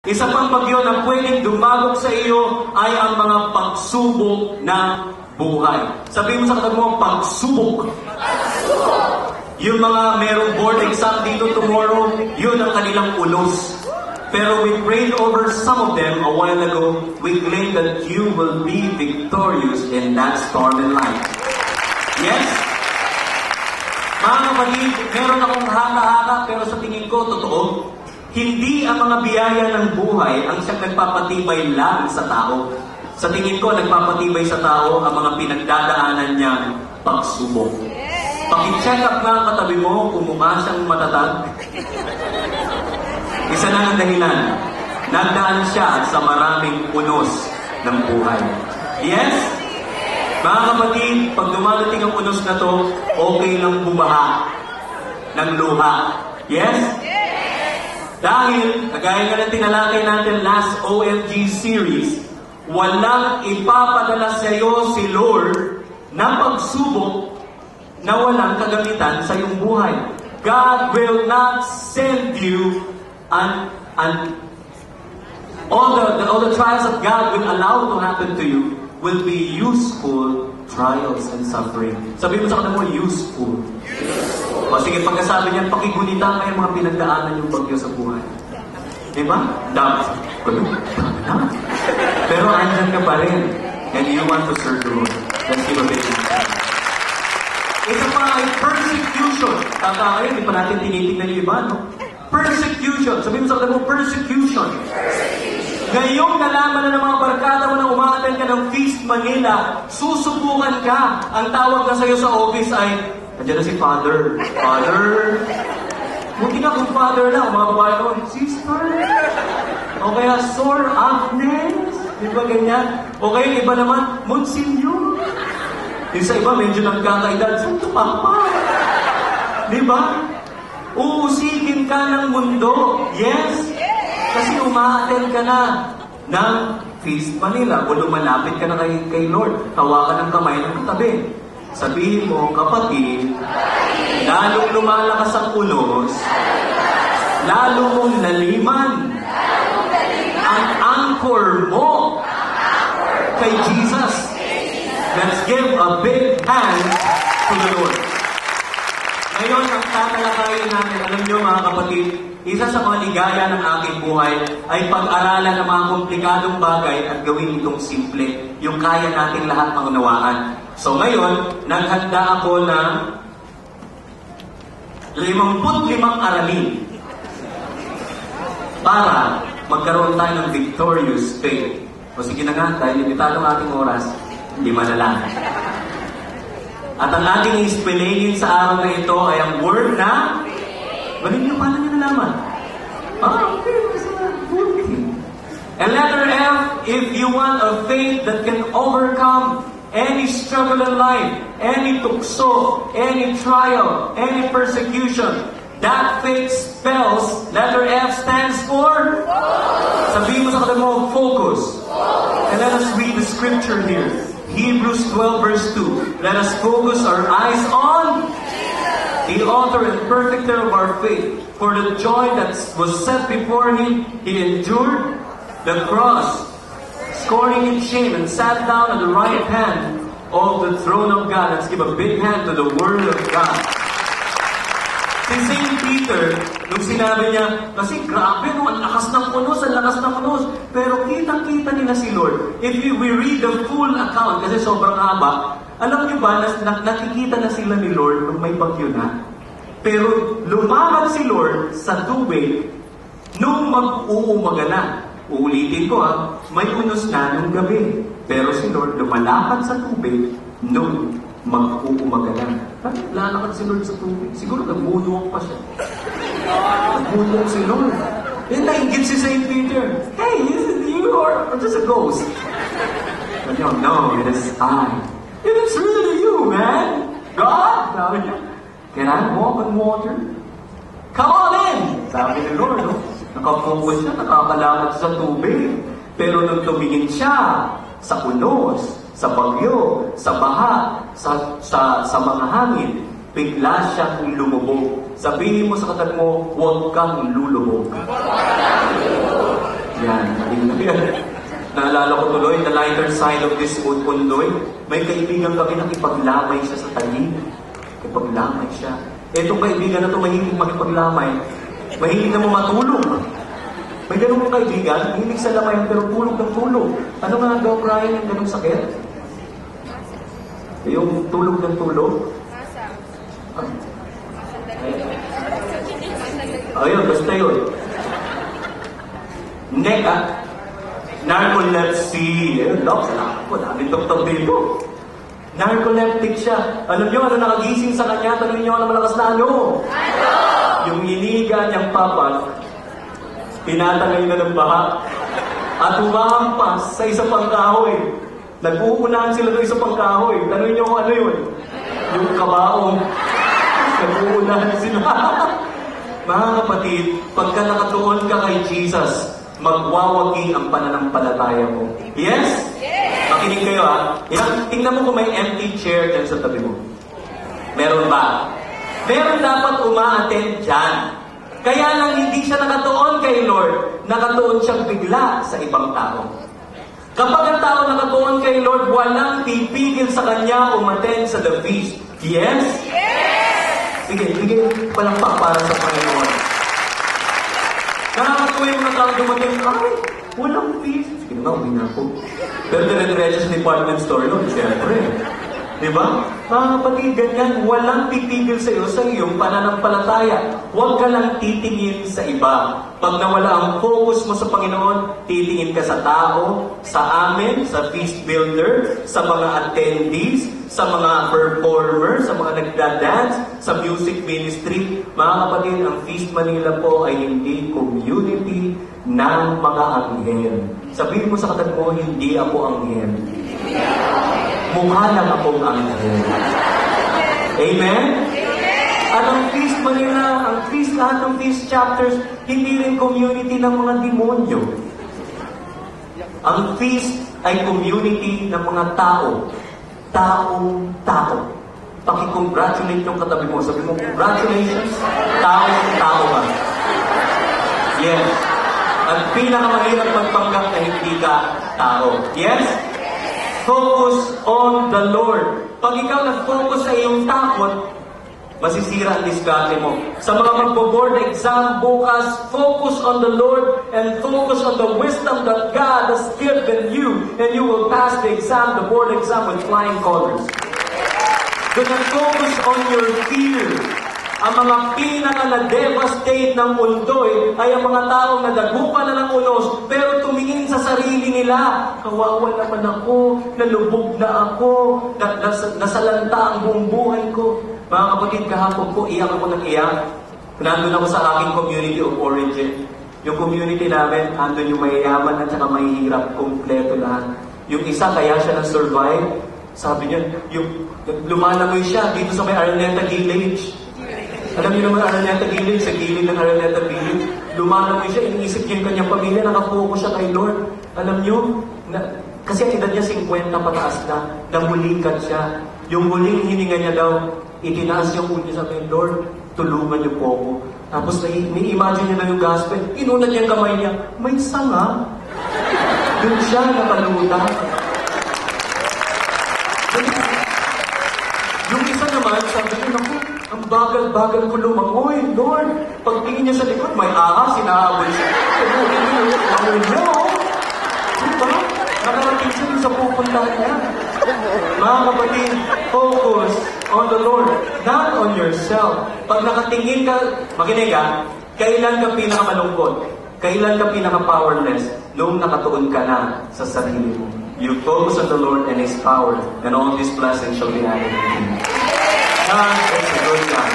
Isa pang bagyo na pwedeng dumagok sa iyo ay ang mga pagsubok ng buhay. Sabihin mo sa katabi mo, pagsubok. Yung mga merong board exam dito tomorrow, yun ang kanilang ulos. Pero we prayed over some of them a while ago. We claim that you will be victorious in that storm in life. Yes? Mga kapatid, meron akong haka-haka pero sa tingin ko, totoo. Hindi ang mga biyaya ng buhay ang siyang nagpapatibay lang sa tao. Sa tingin ko, nagpapatibay sa tao ang mga pinagdadaanan niyang pagsubok. Paki-check up nga ang katabi mo kung mukha siyang matatag. Isa na ang dahilan. Nagdaan siya sa maraming unos ng buhay. Yes? Mga kapatid, pag dumadating ang unos na to, okay lang bumaha ng luha. Yes? Dahil, kagaya nga ng tinalakay natin last OMG series, walang ipapadala sa iyo si Lord na pagsubok na walang kagamitan sa iyong buhay. God will not send you all the trials that God will allow to happen to you will be useful trials and suffering. Sabihin mo sa kanila mo, useful. O sige, pagkasabi niyan, pakigunita kayo mga pinagdaanan yung bagyo sa buhay. Diba? Dapat. Pero andyan ka pa rin. And you want to serve the Lord. Let's give a big hand. Ito pa ay persecution. Kakakayo, di pa natin tinitignan yung iba, no? Persecution. Sabihin mo sa kanila mo, persecution. Ngayong nalaman na ng mga barkada mo na umaattend ka ng Feast Manila, susubukan ka. Ang tawag na sa'yo sa office ay, nandiyan na si Father. Father. Buti na kung Father lang. Mga babae ko, Sister. O kaya, Sir Agnes. Di ba ganyan? O kaya iba naman, Monsignor. Yung sa iba, medyo nagkakaedad. Santo Papa. Di ba? Uusigin ka ng mundo. Yes. Kasi umaattend ka na ng Feast Manila o lumalapit ka na kay Lord. Hawakan ng kamay ng katabi. Sabihin mo, kapatid, lalong lumalakas ang ulos, lalong mong laliman ang anchor mo kay Jesus. Let's give a big hand to the Lord. Ngayon, ang tatalakayin natin, alam nyo mga kapatid, isa sa mga ligaya ng aking buhay ay pag-aralan ng mga komplikadong bagay at gawin itong simple, yung kaya natin lahat maunawaan. So ngayon, naghanda ako ng 55 aralin para magkaroon tayo ng victorious faith. O sige na nga, dahil limitado ang ating oras, 5 na lang. At ang ating ispelingin sa araw na ito ay ang word na balik nyo, paano nyo nalaman? Okay. And letter F, if you want a faith that can overcome any struggle in life, any tukso, any trial, any persecution, that faith spells, letter F stands for? Sabihin mo sa katabi mo, focus. And let us read the scripture here. Hebrews 12 verse 2. Let us focus our eyes on the author and perfecter of our faith. For the joy that was set before him, he endured the cross, scorning its shame, and sat down at the right hand of the throne of God. Let's give a big hand to the Word of God. Si St. Peter, nung sinabi niya, kasi grabe no, ang lakas ng unos, pero kitang-kita nila si Lord. If we read the full account, kasi sobrang haba, alam niyo ba, nakikita na sila ni Lord nung may bagyo na. Pero lumakad si Lord sa tubig nung mag-uumaga na. Uulitin ko may unos na nung gabi. Pero si Lord lumalakad sa tubig nung mag-uumaga na. Lalakad si Lord sa tubig. Siguro nag-moonwalk pa siya. Nag-moonwalk si Lord. Then nainggit si St. Peter. Hey, is it you or just a ghost? But no, it is I. It is really you, man. God, sabi niya. Can I walk on water? Come on in! Sabi ni Lord, no? Nakafocus siya, nakakalakad sa tubig. Pero nung tumingin siya sa unos, sa bagyo, sa baha, sa mga hangin, bigla siyang lumubog. Sabihin mo sa katabi mo, huwag kang lulubog. Yan, naalala ko tuloy, the lighter side of this undoy, may kaibigan kami nakipaglamay siya sa talim. Nakipaglamay siya. Etong kaibigan na ito, mahilig makipaglamay. Mahilig na matulog. May ganun mong kaibigan, mahilig sa lamayan pero tulog ng tulog. Ano nga daw, Brian, yung ganung sakit? Yung tulog ng tulog? Ayun, basta yun. Narcolepsy. Ayun, Doc, salamat po. Daming doktor dito. Narcoleptic siya. Alam niyo, ano nakagising sa kanya? Tanong niyo ano malakas na ano? Yung iniga niyang papat, tinatangay na ng baha, at humahampas sa isang pangkahoy. Nag-uunahan sila ng isang pangkahoy. Tanong niyo kung ano yun? Yung kabaong. Nag-uunahan sila. Mga kapatid, pagka nakatuon ka kay Jesus, magwawagi ang pananampalataya mo. Yes? Yes! Makinig kayo tingnan mo kung may empty chair dyan sa tabi mo. Meron ba? Meron dapat uma-attend dyan. Kaya lang hindi siya nakatuon kay Lord, nakatuon siyang bigla sa ibang tao. Kapag ang tao nakatuon kay Lord, walang pipigil sa kanya umattend sa the feast. Yes? Yes! Sige, bigay palakpak para sa Panginoon. Nakakatuwa yung mga tao dumating, ay, walang feast. Sige na, uwi na ako. Pero dire-diretso sa department store nun, siyempre. Diba? Mga kapatid, ganyan, walang titigil sa iyong pananampalataya. Huwag ka lang titingin sa iba. Pag nawala ang focus mo sa Panginoon, titingin ka sa tao, sa amin, sa feast builder, sa mga attendees, sa mga performer, sa mga nagda-dance, sa music ministry. Mga kapatid, ang Feast Manila po ay hindi community ng mga anghel. Sabihin mo sa katabi mo, hindi ako anghel. Mukha lang akong anghel. Amen? At ang Feast Manila, ang feast, lahat ng feast chapters, hindi rin community ng mga demonyo. Ang feast ay community ng mga tao. Taong-tao. Paki-congratulate yung katabi mo. Sabi mo, congratulations, taong-tao ba? Yes. Ang pinakamahirap magpanggap na hindi ka tao. Yes? Focus on the Lord. Pag ikaw nag-focus sa iyong takot, masisira ang diskarte mo. Sa mga magbo-board exam bukas, focus on the Lord and focus on the wisdom that God has given you, and you will pass the exam, the board exam, with flying colors. Do not focus on your fear. Ang mga pinaka-na-devastate ng mundo ay ang mga taong nadagupa na ng unos, pero tumingin sa sarili nila. Kawawa naman ako, nalubog na ako, nasalanta ang buong buhay ko. Mga kapatid, kahapon po, iyak ako ng iyak. Nandun ako sa aking community of origin. Yung community namin, andun yung mayayaman at saka mahihirap, kompleto lahat. Yung isa, kaya siya na-survive. Sabi niya, yung lumalangoy siya dito sa may Araneta Village. Alam niyo naman, Araneta Village, sa gilid ng Araneta Village, lumalangoy siya, iniisip niya yung kanyang pamilya, nakafocus siya kay Lord. Alam niyo, kasi ang edad niya 50 pataas na, namulikat siya. Yung muling hininga niya daw, itinaas yung ulo niya sa akin, Lord, tulungan niyo po ako. Tapos ni-imagine niya na yung gospel, inunat niya yung kamay niya, may sanga. Doon siya nakalutang. Yung isa naman, sabi niya, naku, ang bagal-bagal ko lumangoy, Lord. Pagtingin niya sa likod, may ahas, sinahabol siya. Sabi niya, diba? Nakarating siya sa pupuntahan niya. Mga kapatid, focus on the Lord, not on yourself. Pag nakatingin ka, makinig kailan ka pinakamalungkot? Kailan ka pinaka-powerless? Noong nakatuon ka na sa sarili mo. You focus on the Lord and His power, and all these blessings shall be added to you. God is a good God.